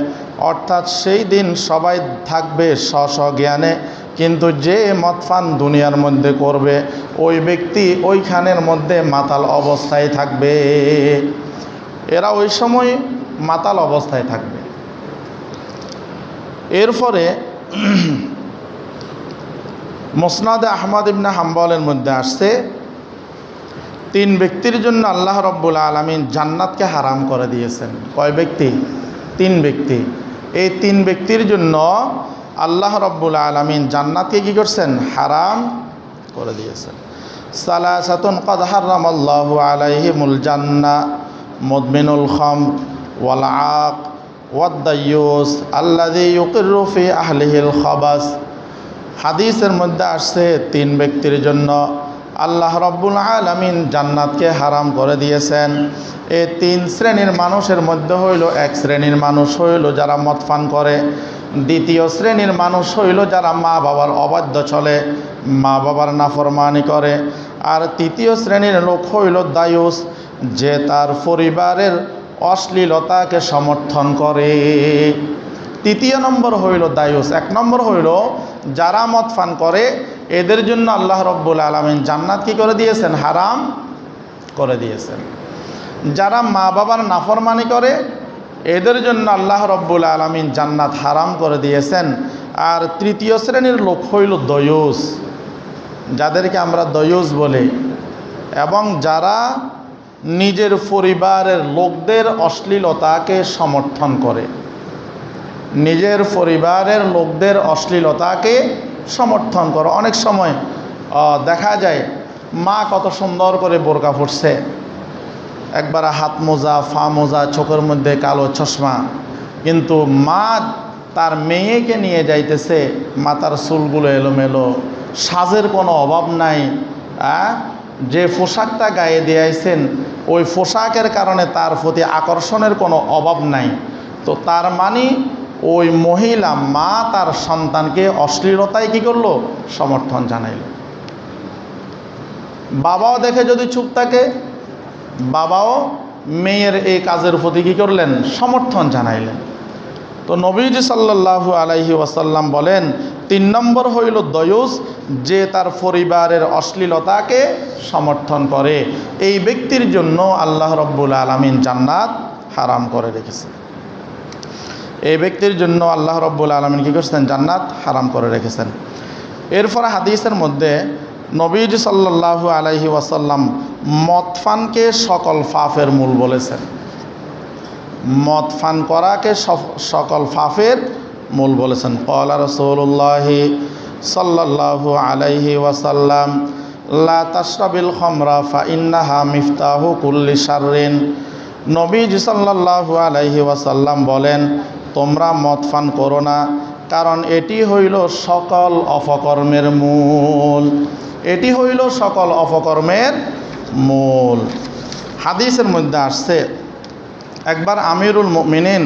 অর্থাৎ সেই দিন সবাই থাকবে স্ব জ্ঞানে, কিন্তু যে মদ পান দুনিয়ার মধ্যে করবে ওই ব্যক্তি ওইখানের মধ্যে মাতাল অবস্থায় থাকবে। এরা ওই সময় মাতাল অবস্থায় থাকবে। এরপরে মুসনাদে আহমদ ইবনে হাম্বলের মধ্যে আসছে, তিন ব্যক্তির জন্য আল্লাহ রব্বুল আলামিন জান্নাতকে হারাম করে দিয়েছেন। কয় ব্যক্তি? তিন ব্যক্তি। এই তিন ব্যক্তির জন্য আল্লাহ রব্বুল আলামিন জান্নাতকে কী করছেন? হারাম করে দিয়েছেন। সালাসাতুন ক্বাদ হারামাল্লাহু আলাইহিমুল জান্নাহ মুদমিনুল খামর ওয়াল আক ওয়াদ দায়্যুস আল্লাযী ইউকিররু ফি আহলিহিল খাবাস। হাদিসের মধ্যে আসছে তিন ব্যক্তির জন্য আল্লাহ রব্বুল আলামিন জান্নাতকে হারাম করে দিয়েছেন। এই তিন শ্রেণীর মানুষের মধ্যে হইল, এক শ্রেণীর মানুষ হইল যারা মদ পান করে, দ্বিতীয় শ্রেণীর মানুষ হইল যারা মা বাবার অবাধ্য চলে, মা বাবার নাফরমানি করে, আর তৃতীয় শ্রেণীর লোক হইল দায়ুস, যে তার পরিবারের অশ্লীলতাকে সমর্থন করে। তৃতীয় নম্বর হইল দায়ুস। এক নম্বর হইল যারা মদ পান করে, এদের জন্য আল্লাহ রব্বুল আলামিন জান্নাত কি করে দিয়েছেন? হারাম করে দিয়েছেন। যারা মা বাবার নাফরমানি করে, এদের জন্য আল্লাহ রব্বুল আলামিন জান্নাত হারাম করে দিয়েছেন। আর তৃতীয় শ্রেণীর লোক হইল দয়ুস, যাদেরকে আমরা দয়ুস বলি, এবং যারা নিজের পরিবারের লোকদের অশ্লীলতাকে সমর্থন করে। নিজের পরিবারের লোকদের অশ্লীলতাকে সমর্থন করে। অনেক সময় দেখা যায় মা কত সুন্দর করে বোরকা পরছে, একবার হাত মোজা, ফা মোজা, চোখের মধ্যে কালো চশমা, কিন্তু মা তার মেয়েকে নিয়ে যাইতেছে, মাথার চুলগুলো এলোমেলো, সাজের কোনো অভাব নাই। যে পোশাকটা গায়ে দিয়েছেন ওই পোশাকের কারণে তার প্রতি আকর্ষণের কোনো অভাব নাই। তো তার মানে ওই মহিলা মা তার সন্তানকে অশ্লীলতায় কী করলো? সমর্থন জানাইল। বাবাও দেখে যদি চুপ থাকে, বাবাও মেয়ের এই কাজের প্রতি কী করলেন? সমর্থন জানাইলেন। তো নবীজি সাল্লাল্লাহু আলাইহি ওয়াসাল্লাম বলেন, তিন নম্বর হইল দয়ুস, যে তার পরিবারের অশ্লীলতাকে সমর্থন করে। এই ব্যক্তির জন্য আল্লাহ রব্বুল আলামিন জান্নাত হারাম করে রেখেছেন। এই ব্যক্তির জন্য আল্লাহ রব্বুল আলামিন কী করছেন? জান্নাত হারাম করে রেখেছেন। এরপরে হাদিসের মধ্যে নবীজি সাল্লাল্লাহু আলাইহি ওয়াসাল্লাম মদ পানকে সকল পাপের মূল বলেছেন। মদ পান করাকে সকল পাপের মূল বলেছেন। ক্বালা রাসূলুল্লাহি সাল্লাল্লাহু আলাইহি ওয়াসাল্লাম লা তাশরাবিল খামরা ফা ইন্নাহা মিফতাহু কুল্লি শাররিন। নবীজি সাল্লাল্লাহু আলাইহি ওয়াসাল্লাম বলেন, তোমরা মদ পান করো না, কারণ এটি হইল সকল অপকর্মের মূল। এটি হইল সকল অপকর্মের মূল। হাদিসের মধ্যে আসছে, একবার আমিরুল মুমিনিন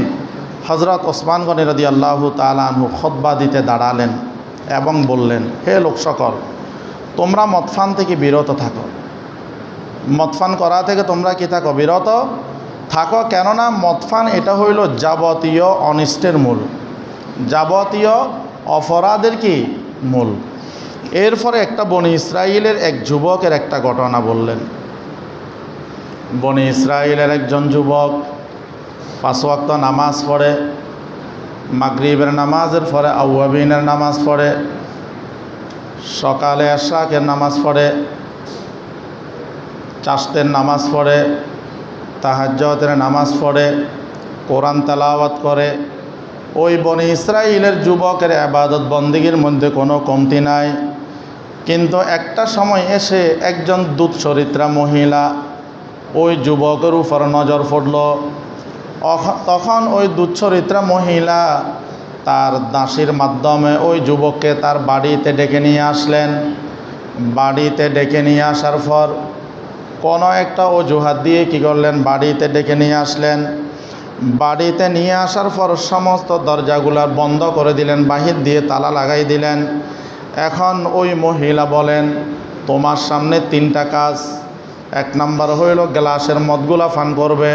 হযরত ওসমান গনি রাদিয়াল্লাহু তাআলা আনহু খুতবা দিতে দাঁড়ালেন এবং বললেন, হে লোক সকল, তোমরা মদপান থেকে বিরত থাকো। মদপান করা থেকে তোমরা কি থাকো? বিরত থাকো। কেননা মদপান এটা হইল যাবতীয় অনিষ্টের মূল, যাবতীয় অপরাধের কি মূল। এরপরে একটা বনি ইসরাইলের এক যুবকের একটা ঘটনা বললেন। বনি ইসরাইলের একজন যুবক 5 ওয়াক্ত নামাজ পড়ে, মাগরিবের নামাজের পরে আউয়াবিনের নামাজ পড়ে, সকালে এশরাকের নামাজ পড়ে, চাশতের নামাজ পড়ে, তাহাজ্জুদের নামাজ পড়ে, কোরআন তেলাওয়াত করে। ওই বনি ইসরাইলের যুবকের ইবাদত বন্দেগীর মধ্যে কোনো কমতি নাই। কিন্তু একটা সময় এসে একজন দুধ চরিত্রা মহিলা ওই যুবকের উপর নজর পড়ল। তখন ওই দুধ চরিত্রা মহিলা তার দাসীর মাধ্যমে ওই যুবককে তার বাড়িতে ডেকে নিয়ে আসলেন। বাড়িতে ডেকে নিয়ে আসার পর কোনো একটা অজুহাত দিয়ে কী করলেন? বাড়িতে ডেকে নিয়ে আসলেন। বাড়িতে নিয়ে আসার পর সমস্ত দরজাগুলো বন্ধ করে দিলেন, বাহির দিয়ে তালা লাগাই দিলেন। এখন ওই মহিলা বলেন, তোমার সামনে 3টা কাজ। 1 নম্বর হইল গ্লাসের মদগুলা পান করবে,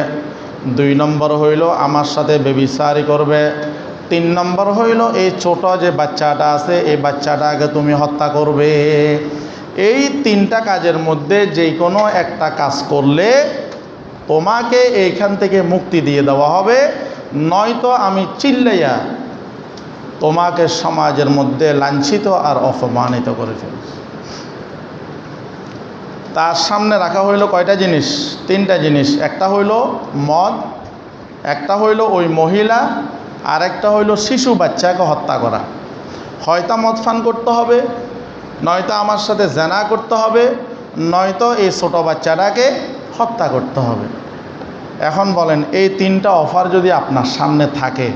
2 নম্বর হইল আমার সাথে ব্যভিচারী করবে, 3 নম্বর হইল এই ছোট যে বাচ্চাটা আছে এই বাচ্চাটাকে তুমি হত্যা করবে। এই 3টা কাজের মধ্যে যে কোনো একটা কাজ করলে তোমাকে এইখান থেকে মুক্তি দিয়ে দেওয়া হবে, নয়তো আমি চিল্লাইয়া তোমাকে সমাজের মধ্যে লাঞ্ছিত আর অপমানিত করে ফেলব। তার সামনে রাখা হইল কয়টা জিনিস? 3টা জিনিস। একটা হইল মদ, একটা হইল ওই মহিলা, আর একটা হইল শিশু বাচ্চাকে হত্যা করা। হয়তো মদ পান করতে হবে, নয়তো আমার সাথে জেনা করতে হবে, নয়তো এই ছোট বাচ্চাটাকে হত্যা করতে হবে। এখন বলেন, এই 3টা অফার যদি আপনার সামনে থাকে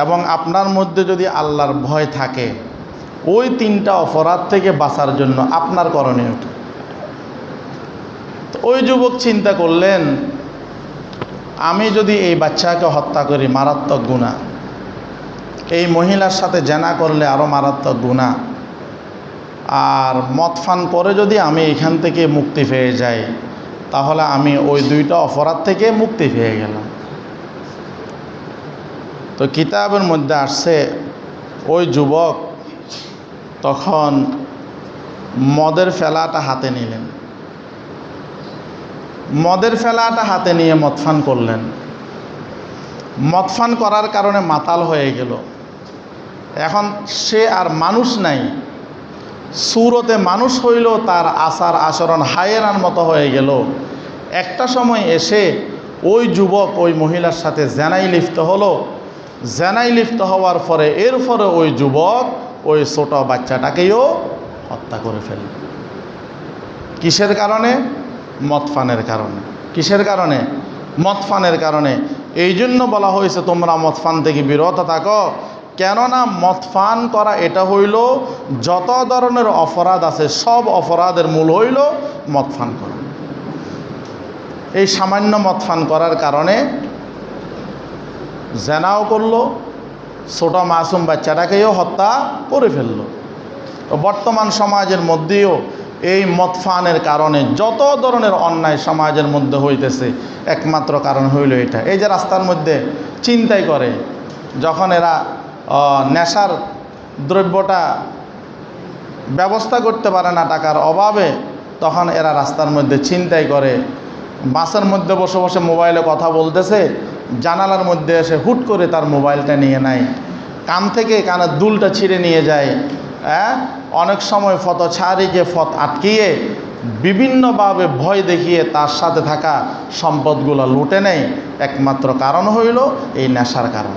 এবং আপনার মধ্যে যদি আল্লাহর ভয় থাকে, ওই 3টা অপরাধ থেকে বাঁচার জন্য আপনার করণীয় কি? ওই যুবক চিন্তা করলেন, আমি যদি এই বাচ্চাকে হত্যা করি মারাত্মক গুনাহ, এই মহিলার সাথে জেনা করলে আরও মারাত্মক গুনাহ, আর মদ পান করে যদি আমি এখান থেকে মুক্তি পেয়ে যাই, তাহলে আমি ওই 2টা অপরাধ থেকে মুক্তি পেয়ে গেলাম। তো কিতাবের মধ্যে আসছে, ওই যুবক তখন মদের ফেলাটা হাতে নিলেন। মদের ফেলাটা হাতে নিয়ে মদ পান করলেন। মদ পান করার কারণে মাতাল হয়ে গেল। এখন সে আর মানুষ নাই, সুরতে মানুষ হইল, তার আচার আচরণ হায়েনার মতো হয়ে গেল। একটা সময় এসে ওই যুবক ওই মহিলার সাথে জেনায় লিপ্ত হলো। জেনায় লিপ্ত হওয়ার পরে এরপরে ওই যুবক ওই ছোট বাচ্চাটাকেও হত্যা করে ফেলল। কিসের কারণে? মদ পানের কারণে। কিসের কারণে? মদ পানের কারণে। এই জন্য বলা হয়েছে তোমরা মদ পান থেকে বিরত থাকো। কেননা মদ পান করা এটা হইল যত ধরনের অপরাধ আছে সব অপরাধের মূল হইল মদ পান করা। এই সামান্য মদ পান করার কারণে জেনাও করলো, ছোট মাসুম বাচ্চাটাকেও হত্যা করে ফেলল। বর্তমান সমাজের মধ্যেও এই মদ পানের কারণে যত ধরনের অন্যায় সমাজের মধ্যে হইতেছে, একমাত্র কারণ হইল এটা। এই যে রাস্তার মধ্যে চিন্তাই করে, যখন এরা নেশার দ্রব্যটা ব্যবস্থা করতে পারে না টাকার অভাবে, তখন এরা রাস্তার মধ্যে ছিনতাই করে। বাসের মধ্যে বসে বসে মোবাইলে কথা বলতেছে, জানালার মধ্যে এসে হুট করে তার মোবাইলটা নিয়ে নেয়, কান থেকে কানের দুলটা ছিঁড়ে নিয়ে যায়। অনেক সময় পথচারীকে পথ আটকিয়ে বিভিন্নভাবে ভয় দেখিয়ে তার সাথে থাকা সম্পদগুলো লুটে নেয়। একমাত্র কারণ হইল এই নেশার কারণ।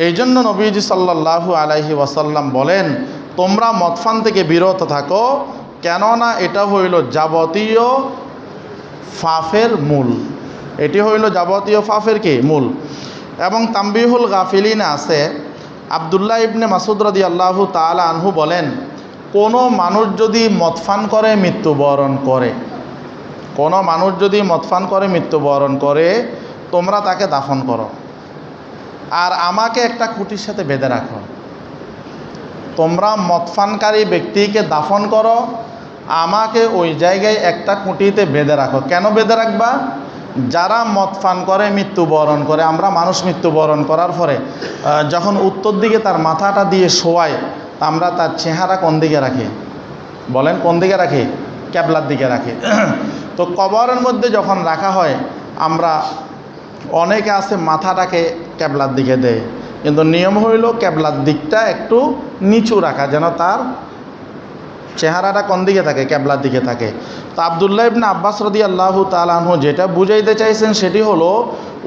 এই জন্য নবীজি সাল্লাল্লাহু আলাইহি ওয়াসাল্লাম বলেন, তোমরা মদ পান থেকে বিরত থাকো, কেননা এটা হইল যাবতীয় পাপের মূল। এটি হইল যাবতীয় পাপের কি মূল। এবং তাম্বিহুল গাফিলিন আছে, আব্দুল্লাহ ইবনে মাসুদ রাদিয়াল্লাহু তাআলা আনহু বলেন, কোনো মানুষ যদি মদপান করে মৃত্যুবরণ করে, কোনো মানুষ যদি মদপান করে মৃত্যুবরণ করে, তোমরা তাকে দাফন করো আর আমাকে একটা খুঁটির সাথে বেঁধে রাখো। তোমরা মদপানকারী ব্যক্তিকে দাফন করো, আমাকে ওই জায়গায় একটা খুঁটিতে বেঁধে রাখো। কেন বেঁধে রাখবা? যারা মদপান করে মৃত্যুবরণ করে, আমরা মানুষ মৃত্যুবরণ করার পরে যখন উত্তর দিকে তার মাথাটা দিয়ে শোয়াই, আমরা তার চেহারা কোন দিকে রাখি? বলেন কোন দিকে রাখি? ক্যাবলার দিকে রাখি। তো কবরের মধ্যে যখন রাখা হয়, আমরা অনেকে আছে মাথাটাকে ক্যাবলার দিকে দেয়, কিন্তু নিয়ম হইল ক্যাবলার দিকটা একটু নিচু রাখা, যেন তার চেহারাটা কোন দিকে থাকে? ক্যাবলার দিকে থাকে। তো আব্দুল্লাহ ইবনে আব্বাস রাদিয়াল্লাহু তাআলা আনহু যেটা বুঝাইতে চাইছেন সেটি হলো,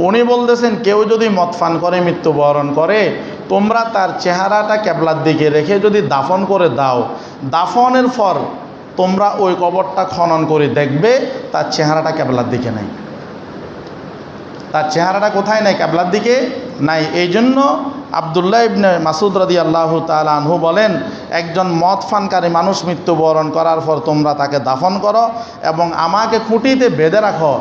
উনি বলতেছেন কেউ যদি মদপান করে মৃত্যুবরণ করে, তোমরা তার চেহারাটা ক্যাবলার দিকে রেখে যদি দাফন করে দাও, দাফনের পর তোমরা ওই কবরটা খনন করে দেখবে তার চেহারাটা ক্যাবলার দিকে নাই। তার চেহারাটা কোথায় নাই? ক্যাবলার দিকে নাই। এই জন্য আব্দুল্লাহ ইবনে মাসুদ রাদিয়াল্লাহু তাআলা আনহু বলেন, একজন মদপানকারী মানুষ মৃত্যুবরণ করার পর তোমরা তাকে দাফন করো এবং আমাকে খুঁটিতে বেঁধে রাখো।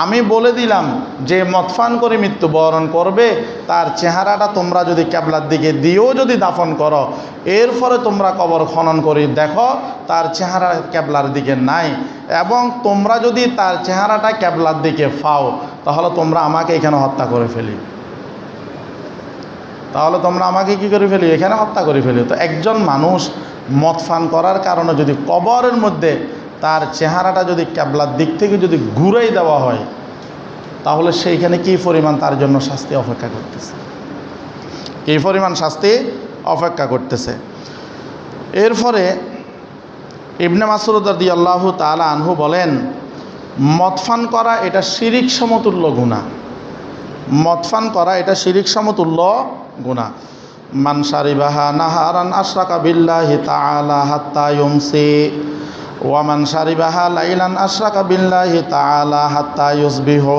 আমি বলে দিলাম যে মদপান করে মৃত্যুবরণ করবে, তার চেহারাটা তোমরা যদি ক্যাবলার দিকে দিয়েও যদি দাফন করো, এরপরে তোমরা কবর খনন করে দেখো তার চেহারা ক্যাবলার দিকে নাই, এবং তোমরা যদি তার চেহারাটা ক্যাবলার দিকে পাও, তাহলে তোমরা আমাকে এখানে হত্যা করে ফেলি। তাহলে তোমরা আমাকে কি করে ফেলি? এখানে হত্যা করে ফেলি। তো একজন মানুষ মদপান করার কারণে যদি কবরের মধ্যে তার চেহারাটা যদি ক্যাবলার দিক থেকে যদি ঘুরাই দেওয়া হয়, তাহলে সেইখানে কী পরিমাণ তার জন্য শাস্তি অপেক্ষা করতেছে, কী পরিমাণ শাস্তি অপেক্ষা করতেছে। এরপরে ইবনে মাসউদ রাদিয়াল্লাহু তাআলা আনহু বলেন, মদপান করা এটা শিরিক সমতুল্য গুনাহ। মদপান করা এটা শিরিক সমতুল্য গুনাহ। মান শারিবাহা নাহারান আশরাকা বিল্লাহি তাআলা হাত্তা ইউমসি ওয়া মান শারিবাহা লাইলান আশরাকা বিল্লাহি তাআলা হাত্তা ইউসবিহু।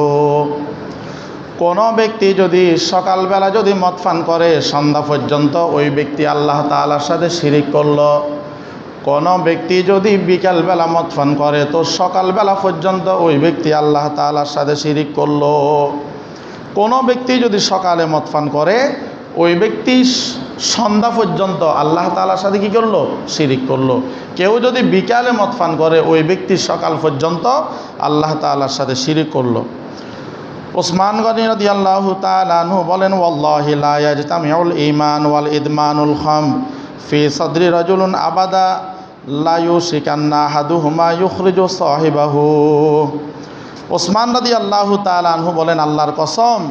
কোনো ব্যক্তি যদি সকালবেলা যদি মদপান করে সন্ধ্যা পর্যন্ত, ওই ব্যক্তি আল্লাহ তাআলার সাথে শিরিক করল। কোনো ব্যক্তি যদি বিকালবেলা মদপান করে, তো সকালবেলা পর্যন্ত ওই ব্যক্তি আল্লাহ তাআলার সাথে শিরিক করল। কোনো ব্যক্তি যদি সকালে মদপান করে, ওই ব্যক্তি সন্ধ্যা পর্যন্ত আল্লাহ তাআলার সাথে কী করলো? শিরিক করলো। কেউ যদি বিকালে মদপান করে, ওই ব্যক্তি সকাল পর্যন্ত আল্লাহ তাআলার সাথে শিরিক করলো। উসমান গনি রাদিয়াল্লাহু তাআলা আনহু বলেন, ওয়াল্লাহি লা ইয়াজতামিউল ঈমান ওয়াল ইদমানুল খাম ফি সাদরি রাজুলুন আবাদা লা ইউশিকান্না আহাদুহুমা ইউখরিজু সাহিবাহু। ওসমান রাদিয়াল্লাহু তাআলা আনহু বলেন, আল্লাহর কসম,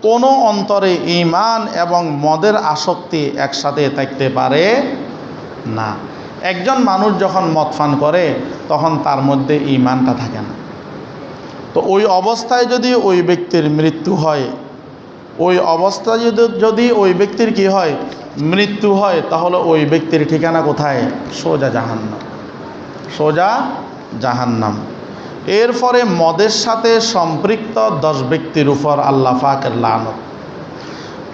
কোনো অন্তরে ঈমান এবং মদের আসক্তি একসাথে থাকতে পারে না। একজন মানুষ যখন মদপান করে, তখন তার মধ্যে ঈমানটা থাকে না। তো ওই অবস্থায় যদি ওই ব্যক্তির মৃত্যু হয়, ওই অবস্থায় যদি ওই ব্যক্তির কি হয়? মৃত্যু হয়, তাহলে ওই ব্যক্তির ঠিকানা কোথায়? সোজা জাহান্নাম, সোজা জাহান্নাম। এরপরে মদের সাথে সম্পৃক্ত 10 ব্যক্তির উপর আল্লাহ পাকের লানত।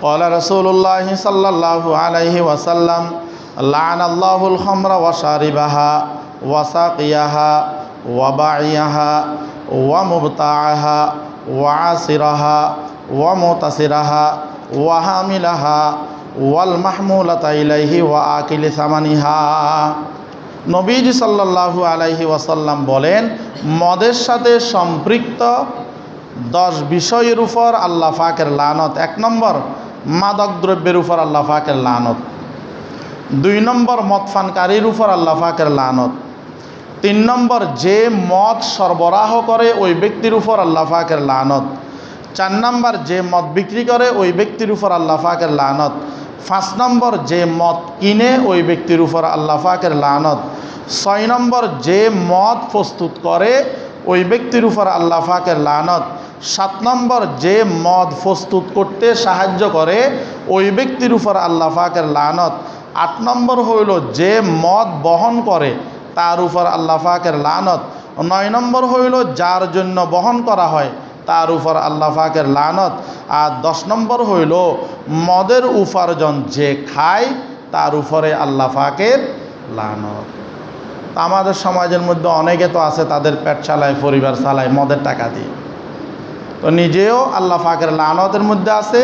ক্বালা রাসূলুল্লাহ সাল্লাল্লাহু আলাইহি ওয়াসাল্লাম, লা'নাল্লাহুল খামরা ওয়া শারিবাহা ওয়া সাকিয়াহা ওয়া বা'iয়াহা ওয়া মুবতাআহা ওয়া আসিরাহা ওয়া মুতাসিরাহা ওয়া হামিলাহা ওয়াল মাহমুলাতা ইলাইহি ওয়া আকিলি সামানিহা। নবীজি সাল্লাল্লাহু আলাইহি ওয়াসাল্লাম বলেন, মদের সাথে সম্পৃক্ত 10 বিষয়ের উপর আল্লাহ পাকের লানত। 1 নম্বর, মাদক দ্রব্যের উপর আল্লাহ পাকের লানত। 2 নম্বর, মদপানকারীর উপর আল্লাহ পাকের লানত। 3 নম্বর, যে মদ সরবরাহ করে ওই ব্যক্তির উপর আল্লাহ পাকের লানত। 4 নম্বর, যে মদ বিক্রি করে ওই ব্যক্তির উপর আল্লাহ পাকের লানত। 5 নম্বর, যে মদ কিনে ওই ব্যক্তির উপর আল্লাহ পাকের লানত। 6 নম্বর, যে মদ প্রস্তুত করে ওই ব্যক্তির উপর আল্লাহ পাকের লানত। 7 নম্বর, যে মদ প্রস্তুত করতে সাহায্য করে ওই ব্যক্তির উপর আল্লাহ পাকের লানত। 8 নম্বর হইল যে মদ বহন করে তার উপর আল্লাহ পাকের লানত। 9 নম্বর হইল যার জন্য বহন করা হয় তার উপর আল্লাহ পাকের লানত। আর 10 নম্বর হইল মদের উপার্জন যে খায় তার উপরে আল্লাহ পাকের লানত। আমাদের সমাজের মধ্যে অনেকে তো আছে তাদের পেট চালায়, পরিবার চালায় মদের টাকা দিয়ে, তো নিজেও আল্লাহ পাকের লানতের মধ্যে আছে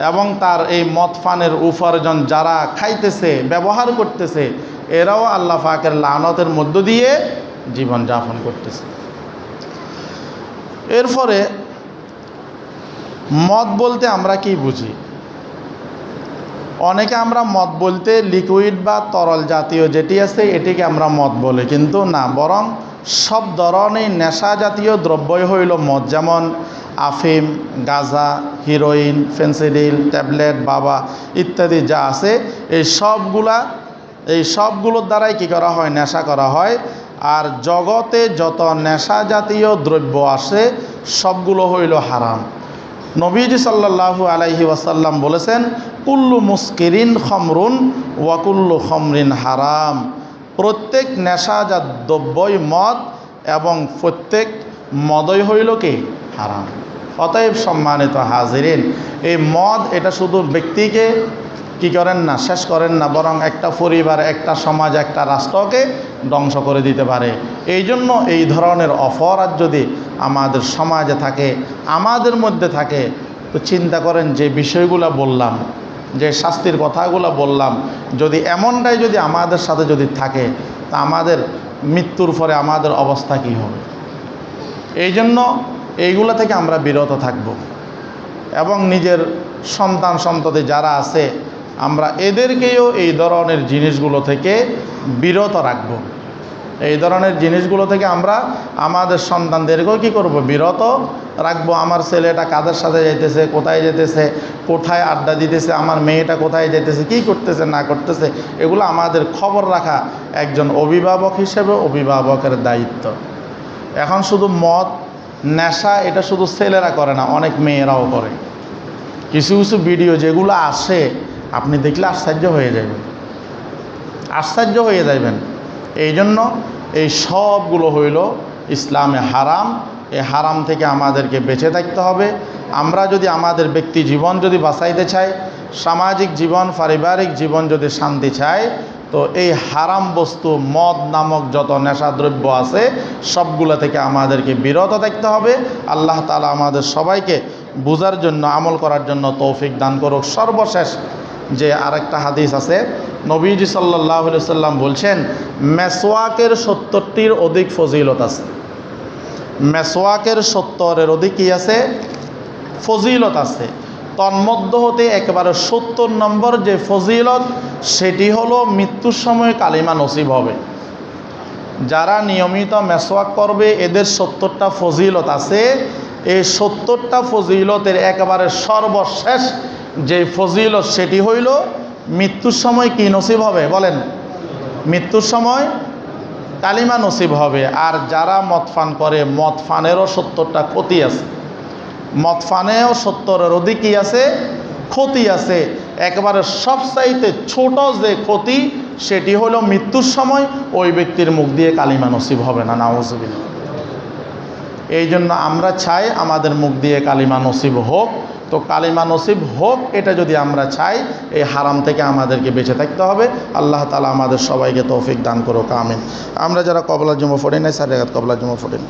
এবং তার এই মদ পানের উপার্জন যারা খাইতেছে, ব্যবহার করতেছে, এরাও আল্লাহ পাকের লানতের মধ্য দিয়ে জীবন যাপন করতেছে। এরপরে মদ বলতে আমরা কি বুঝি? অনেকে আমরা মদ বলতে লিকুইড বা তরল জাতীয় যেটি আছে এটিকে আমরা মদ বলি, কিন্তু না, বরং সব ধরনের নেশা জাতীয় দ্রব্যই হইল মদ। যেমন আফিম, গাঁজা, হিরোইন, ফেন্সিডিল, ট্যাবলেট, বাবা ইত্যাদি যা আছে এই সবগুলোর দ্বারাই কি করা হয়? নেশা করা হয়। আর জগতে যত নেশা জাতীয় দ্রব্য আসে সবগুলো হইল হারাম। নবীজি সাল্লাল্লাহু আলাইহি ওয়াসাল্লাম বলেছেন, কুল্লু মুস্কিরিন খমরুন ওয়া কুল্লু খমরিন হারাম। প্রত্যেক নেশাজাত দ্রব্যই মদ এবং প্রত্যেক মদই হইল কি? হারাম। অতএব সম্মানিত হাজিরিন, এই মদ এটা শুধু ব্যক্তিকে কি করেন না, শেষ করেন না, বরং একটা পরিবার, একটা সমাজ, একটা রাষ্ট্রকে ধ্বংস করে দিতে পারে। এই জন্য এই ধরনের অপরাধ যদি আমাদের সমাজে থাকে, আমাদের মধ্যে থাকে, তো চিন্তা করেন যে বিষয়গুলো বললাম, যে শাস্তির কথাগুলো বললাম, যদি এমনটাই যদি আমাদের সাথে যদি থাকে, তা আমাদের মৃত্যুর পরে আমাদের অবস্থা কী হবে? এই জন্য এইগুলো থেকে আমরা বিরত থাকব এবং নিজের সন্তান সন্ততি যারা আছে আমরা এদেরকেও এই ধরনের জিনিসগুলো থেকে বিরত রাখব। এই ধরনের জিনিসগুলো থেকে আমরা আমাদের সন্তানদেরকেও কী করব? বিরত রাখবো। আমার ছেলেটা কাদের সাথে যাইতেছে, কোথায় যেতেছে, কোথায় আড্ডা দিতেছে, আমার মেয়েটা কোথায় যেতেছে, কী করতেছে না করতেছে, এগুলো আমাদের খবর রাখা একজন অভিভাবক হিসেবে অভিভাবকের দায়িত্ব। এখন শুধু মদ, নেশা এটা শুধু ছেলেরা করে না, অনেক মেয়েরাও করে। কিছু কিছু ভিডিও যেগুলো আসে আপনি দেখলে আশ্চর্য হয়ে যাবেন, আশ্চর্য হয়ে যাবেন। এই জন্য এই সবগুলো হইল ইসলামে হারাম। এই হারাম থেকে আমাদেরকে বেঁচে থাকতে হবে। আমরা যদি আমাদের ব্যক্তি জীবন যদি বাঁচাইতে চাই, সামাজিক জীবন, পারিবারিক জীবন যদি শান্তি চাই, তো এই হারাম বস্তু মদ নামক যত নেশাদ্রব্য আছে সবগুলো থেকে আমাদেরকে বিরত থাকতে হবে। আল্লাহ তাআলা আমাদের সবাইকে বুঝার জন্য, আমল করার জন্য তৌফিক দান করুক। সর্বশেষ যে আরেকটা হাদিস আছে, নবীজি সাল্লাল্লাহু আলাইহি সাল্লাম বলছেন, মেসওয়াকের 70টির অধিক ফজিলত আছে। মেসওয়াকের 70-এর অধিক কি আছে? ফজিলত আছে। তন্মধ্য হতে একেবারে 70 নম্বর যে ফজিলত, সেটি হলো মৃত্যুর সময় কালিমা নসিব হবে। যারা নিয়মিত মেসওয়াক করবে এদের 70টা ফজিলত আছে। এই 70টা ফজিলতের একেবারে সর্বশেষ যে ফজিলত সেটি হইল মৃত্যুর সময় কি নসিব হবে? বলেন, মৃত্যুর সময় কালিমা নসিব হবে। আর যারা মদ পান করে, মদ পানেরও 70টা ক্ষতি আছে। মদ পানেও 70-এর অধিক কি আছে? ক্ষতি আছে। একেবারে সবচাইতে ছোট যে ক্ষতি সেটি হলো মৃত্যুর সময় ওই ব্যক্তির মুখ দিয়ে কালিমা নসিব হবে না, নাউজুবিল্লাহ। এই জন্য আমরা চাই আমাদের মুখ দিয়ে কালিমা নসিব হোক। তো কালিমা নসিব হোক এটা যদি আমরা চাই, এই হারাম থেকে আমাদেরকে বেঁচে থাকতে হবে। আল্লাহ তাআলা আমাদের সবাইকে তৌফিক দান করুক, আমিন। আমরা যারা কবলা জুমা পড়ি নাই, সারিয়াত কবলা জুমা পড়ি না।